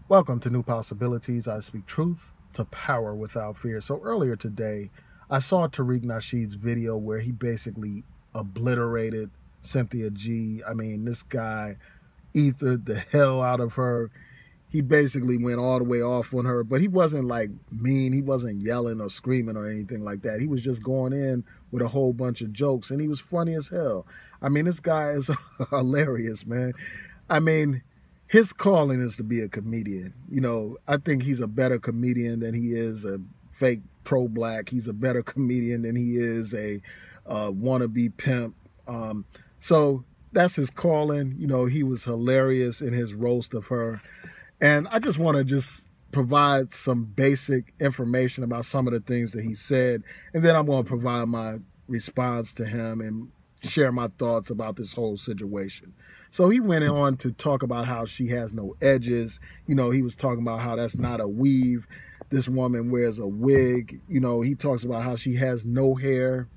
Welcome to New Possibilities. I speak truth to power without fear. So earlier today, I saw Tariq Nasheed's video where he basically obliterated Cynthia G. I mean, this guy ethered the hell out of her. He basically went all the way off on her, but he wasn't like mean. He wasn't yelling or screaming or anything like that. He was just going in with a whole bunch of jokes, and he was funny as hell. I mean, this guy is hilarious, man. I mean, his calling is to be a comedian. I think he's a better comedian than he is a fake pro-black. He's a better comedian than he is a wannabe pimp. So that's his calling. He was hilarious in his roast of her. And I just want to just provide some basic information about some of the things that he said. And then I'm going to provide my response to him and share my thoughts about this whole situation. So he went on to talk about how she has no edges. He was talking about how that's not a weave. This woman wears a wig. He talks about how she has no hair.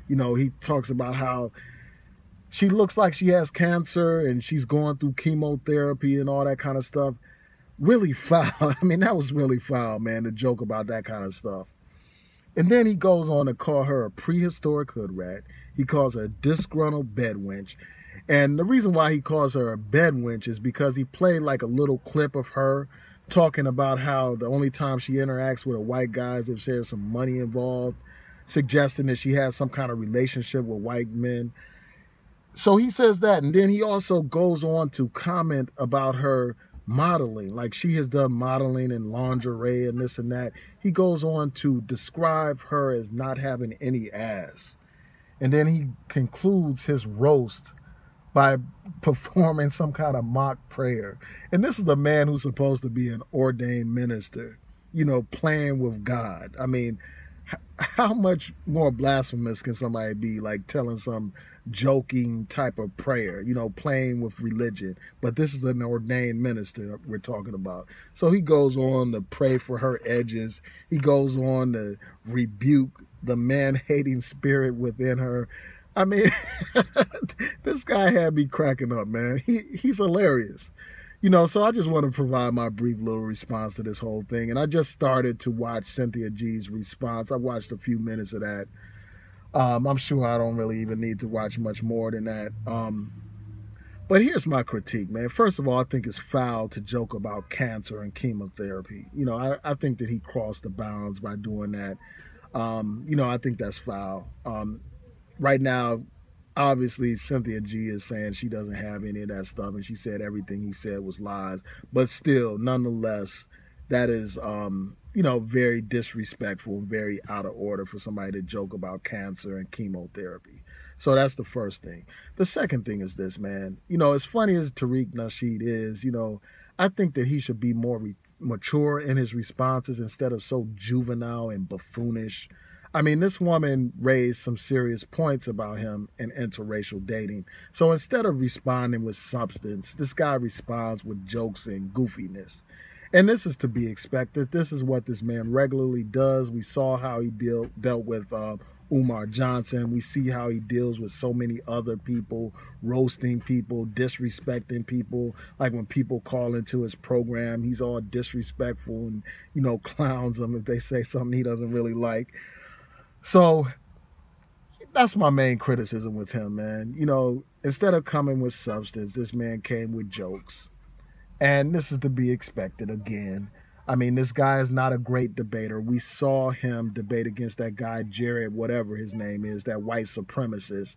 He talks about how she looks like she has cancer and she's going through chemotherapy and all that kind of stuff. Really foul. I mean, that was really foul, man, to joke about that kind of stuff. And then he goes on to call her a prehistoric hood rat. He calls her a disgruntled bedwench. And the reason why he calls her a bedwench is because he played like a little clip of her talking about how the only time she interacts with a white guy is if there's some money involved, suggesting that she has some kind of relationship with white men. So he says that, and then he also goes on to comment about her modeling, like she has done modeling and lingerie and this and that. He goes on to describe her as not having any ass. And then he concludes his roast by performing some kind of mock prayer. And this is the man who's supposed to be an ordained minister, playing with God. I mean, how much more blasphemous can somebody be, like telling some joking type of prayer, playing with religion? But this is an ordained minister we're talking about. So he goes on to pray for her edges. He goes on to rebuke the man-hating spirit within her. I mean, this guy had me cracking up, man. He's hilarious. So I just want to provide my brief little response to this whole thing. And I just started to watch Cynthia G's response. I watched a few minutes of that. I'm sure I don't really even need to watch much more than that. But here's my critique, man. First of all, I think it's foul to joke about cancer and chemotherapy. I think that he crossed the bounds by doing that. I think that's foul. Right now, obviously, Cynthia G is saying she doesn't have any of that stuff, and she said everything he said was lies. But still, nonetheless, that is, very disrespectful and very out of order for somebody to joke about cancer and chemotherapy. So that's the first thing. The second thing is this, man. As funny as Tariq Nasheed is, I think that he should be more mature in his responses instead of so juvenile and buffoonish. I mean, this woman raised some serious points about him and interracial dating. So instead of responding with substance, this guy responds with jokes and goofiness. And this is to be expected. This is what this man regularly does. We saw how he dealt with Umar Johnson. We see how he deals with so many other people, roasting people, disrespecting people. Like when people call into his program, he's all disrespectful and, clowns them if they say something he doesn't really like. So that's my main criticism with him, man. Instead of coming with substance, this man came with jokes. And this is to be expected again. I mean, this guy is not a great debater. We saw him debate against that guy, Jared, whatever his name is, that white supremacist.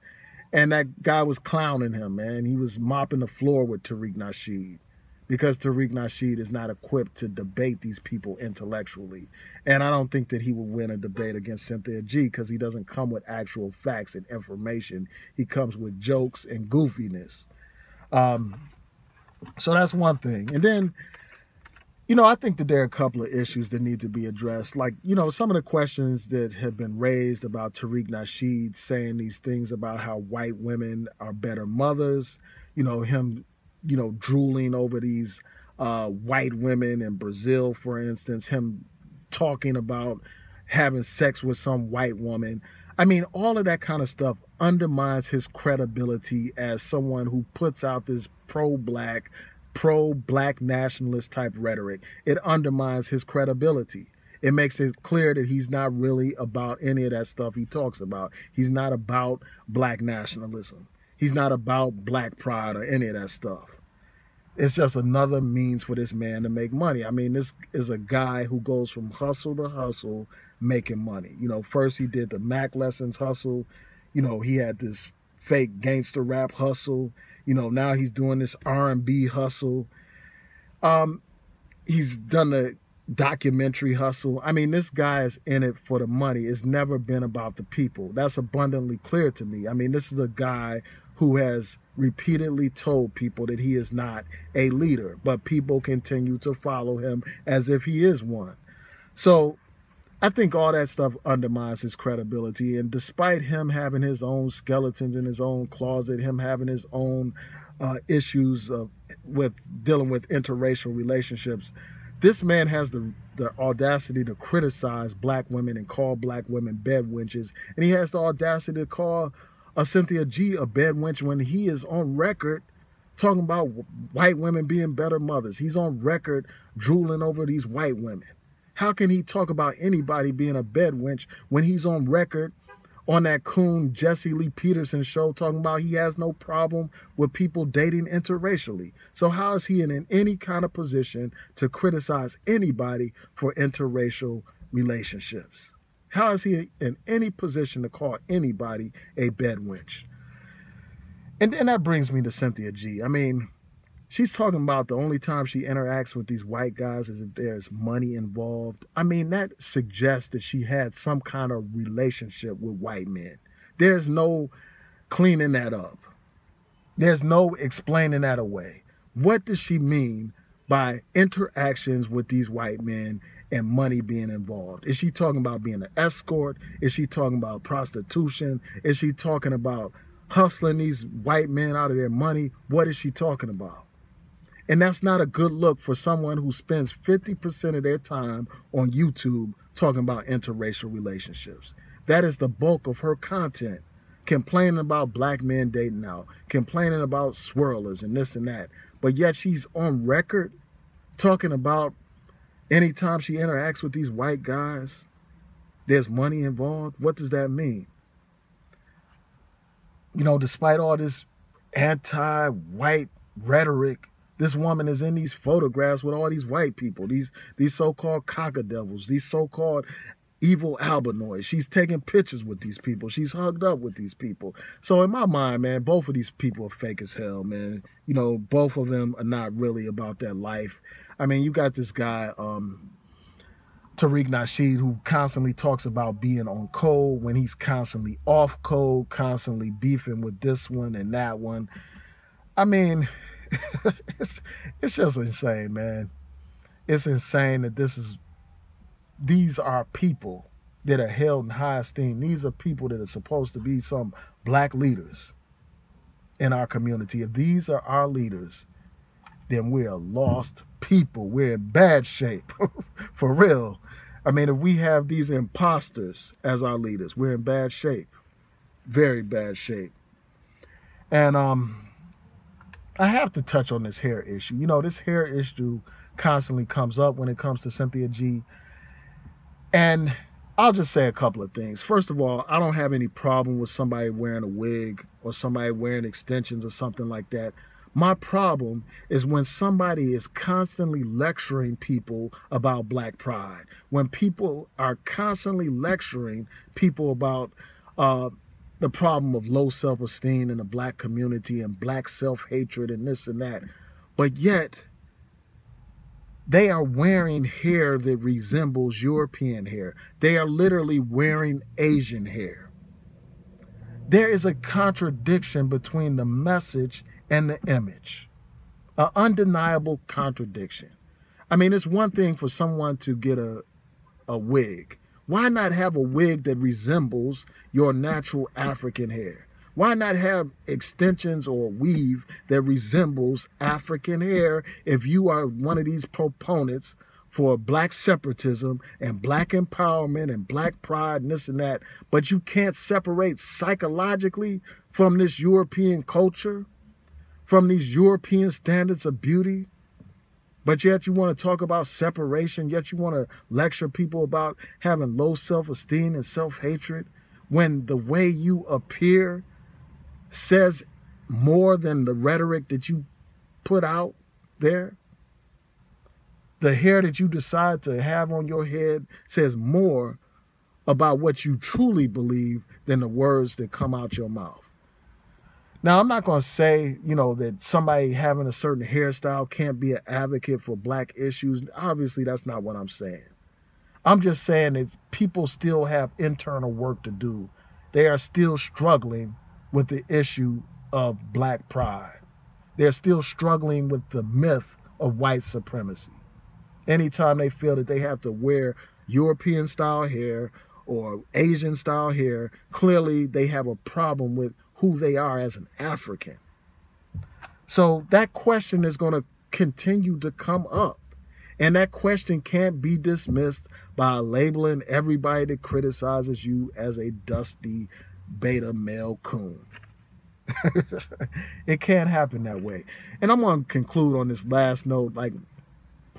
And that guy was clowning him, man. He was mopping the floor with Tariq Nasheed because Tariq Nasheed is not equipped to debate these people intellectually. And I don't think that he will win a debate against Cynthia G because he doesn't come with actual facts and information. He comes with jokes and goofiness. So that's one thing. And then, I think that there are a couple of issues that need to be addressed. Like, some of the questions that have been raised about Tariq Nasheed saying these things about how white women are better mothers, him, drooling over these white women in Brazil, for instance, him talking about having sex with some white woman. I mean, all of that kind of stuff undermines his credibility as someone who puts out this pro-black pro-black nationalist type rhetoric, it undermines his credibility. It makes it clear that he's not really about any of that stuff he talks about. He's not about black nationalism. He's not about black pride or any of that stuff. It's just another means for this man to make money. I mean, this is a guy who goes from hustle to hustle making money. You know, first he did the Mac lessons hustle. You know, he had this fake gangster rap hustle. You know, now he's doing this R&B hustle. He's done the documentary hustle. I mean, this guy is in it for the money. It's never been about the people. That's abundantly clear to me. I mean, this is a guy who has repeatedly told people that he is not a leader, but people continue to follow him as if he is one. So I think all that stuff undermines his credibility. And despite him having his own skeletons in his own closet, him having his own issues with dealing with interracial relationships, this man has the audacity to criticize black women and call black women bed wenches. And he has the audacity to call Cynthia G a bed wench when he is on record talking about white women being better mothers. He's on record drooling over these white women. How can he talk about anybody being a bed wench when he's on record on that coon Jesse Lee Peterson show talking about he has no problem with people dating interracially? So how is he in any kind of position to criticize anybody for interracial relationships? How is he in any position to call anybody a bed wench? And then that brings me to Cynthia G. I mean, she's talking about the only time she interacts with these white guys is if there's money involved. I mean, that suggests that she had some kind of relationship with white men. There's no cleaning that up. There's no explaining that away. What does she mean by interactions with these white men and money being involved? Is she talking about being an escort? Is she talking about prostitution? Is she talking about hustling these white men out of their money? What is she talking about? And that's not a good look for someone who spends 50% of their time on YouTube talking about interracial relationships. That is the bulk of her content. Complaining about black men dating out, complaining about swirlers and this and that. But yet she's on record talking about anytime she interacts with these white guys, there's money involved. What does that mean? You know, despite all this anti-white rhetoric, this woman is in these photographs with all these white people, these so-called cockadevils, these so-called evil albinoids. She's taking pictures with these people. She's hugged up with these people. So in my mind, man, both of these people are fake as hell, man. You know, both of them are not really about that life. I mean, you got this guy, Tariq Nasheed, who constantly talks about being on code when he's constantly off code, constantly beefing with this one and that one. I mean, it's just insane, man. It's insane that these are people that are held in high esteem. These are people that are supposed to be some black leaders in our community. If these are our leaders, then we're lost people. We're in bad shape, for real. I mean, if we have these imposters as our leaders, we're in bad shape, very bad shape. And I have to touch on this hair issue. You know, this hair issue constantly comes up when it comes to Cynthia G. And I'll just say a couple of things. First of all, I don't have any problem with somebody wearing a wig or somebody wearing extensions or something like that. My problem is when somebody is constantly lecturing people about black pride, when people are constantly lecturing people about the problem of low self-esteem in the black community and black self-hatred and this and that, but yet they are wearing hair that resembles European hair. They are literally wearing Asian hair. There is a contradiction between the message and the image, an undeniable contradiction. I mean, it's one thing for someone to get a wig. Why not have a wig that resembles your natural African hair? Why not have extensions or weave that resembles African hair if you are one of these proponents for black separatism and black empowerment and black pride and this and that, but you can't separate psychologically from this European culture, from these European standards of beauty? But yet you want to talk about separation, yet you want to lecture people about having low self-esteem and self-hatred when the way you appear says more than the rhetoric that you put out there. The hair that you decide to have on your head says more about what you truly believe than the words that come out your mouth. Now, I'm not going to say, that somebody having a certain hairstyle can't be an advocate for black issues. Obviously, that's not what I'm saying. I'm just saying that people still have internal work to do. They are still struggling with the issue of black pride. They're still struggling with the myth of white supremacy. Anytime they feel that they have to wear European style hair or Asian style hair, clearly they have a problem with who they are as an African. So that question is going to continue to come up. And that question can't be dismissed by labeling everybody that criticizes you as a dusty beta male coon. It can't happen that way. And I'm going to conclude on this last note. Like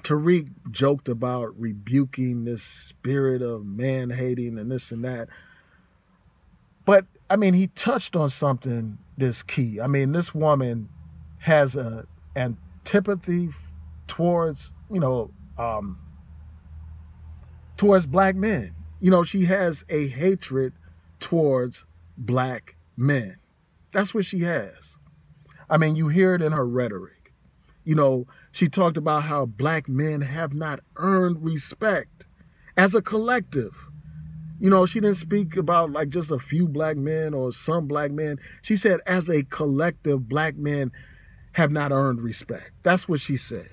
Tariq joked about rebuking this spirit of man-hating and this and that. But, he touched on something that's key. This woman has an antipathy towards, towards black men. She has a hatred towards black men. That's what she has. You hear it in her rhetoric. She talked about how black men have not earned respect as a collective. She didn't speak about like just a few black men or some black men. She said as a collective, black men have not earned respect. That's what she said.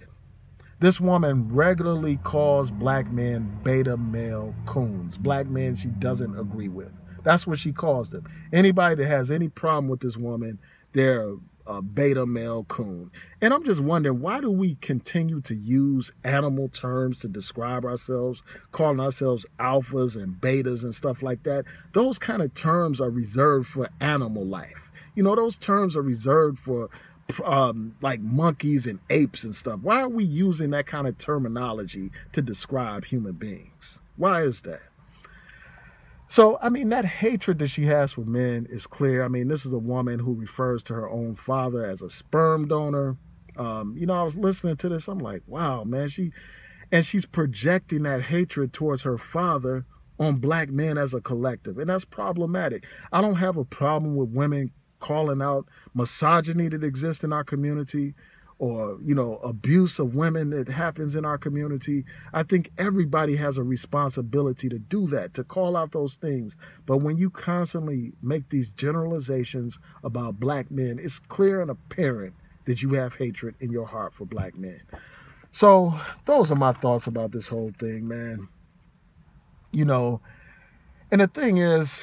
This woman regularly calls black men beta male coons, black men she doesn't agree with. That's what she calls them. Anybody that has any problem with this woman, they're a beta male coon. And I'm just wondering, why do we continue to use animal terms to describe ourselves, calling ourselves alphas and betas and stuff like that? Those kind of terms are reserved for animal life. Those terms are reserved for like monkeys and apes and stuff. Why are we using that kind of terminology to describe human beings? Why is that? So, that hatred that she has for men is clear. This is a woman who refers to her own father as a sperm donor. I was listening to this. I'm like, wow, man. She's projecting that hatred towards her father on black men as a collective. And that's problematic. I don't have a problem with women calling out misogyny that exists in our community or, abuse of women that happens in our community. I think everybody has a responsibility to do that, to call out those things. But when you constantly make these generalizations about black men, it's clear and apparent that you have hatred in your heart for black men. So those are my thoughts about this whole thing, man. And the thing is,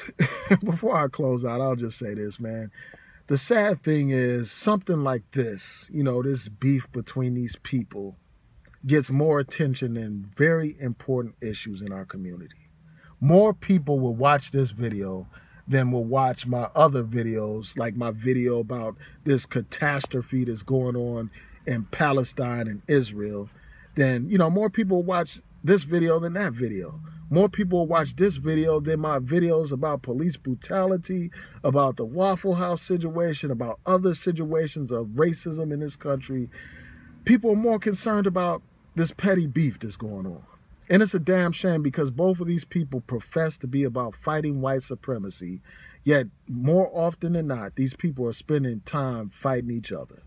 before I close out, I'll just say this, man. The sad thing is something like this, this beef between these people gets more attention than very important issues in our community. More people will watch this video than will watch my other videos, like my video about this catastrophe that's going on in Palestine and Israel. Then, more people watch this video than that video. More people watch this video than my videos about police brutality, about the Waffle House situation, about other situations of racism in this country. People are more concerned about this petty beef that's going on. And it's a damn shame because both of these people profess to be about fighting white supremacy, yet more often than not, these people are spending time fighting each other.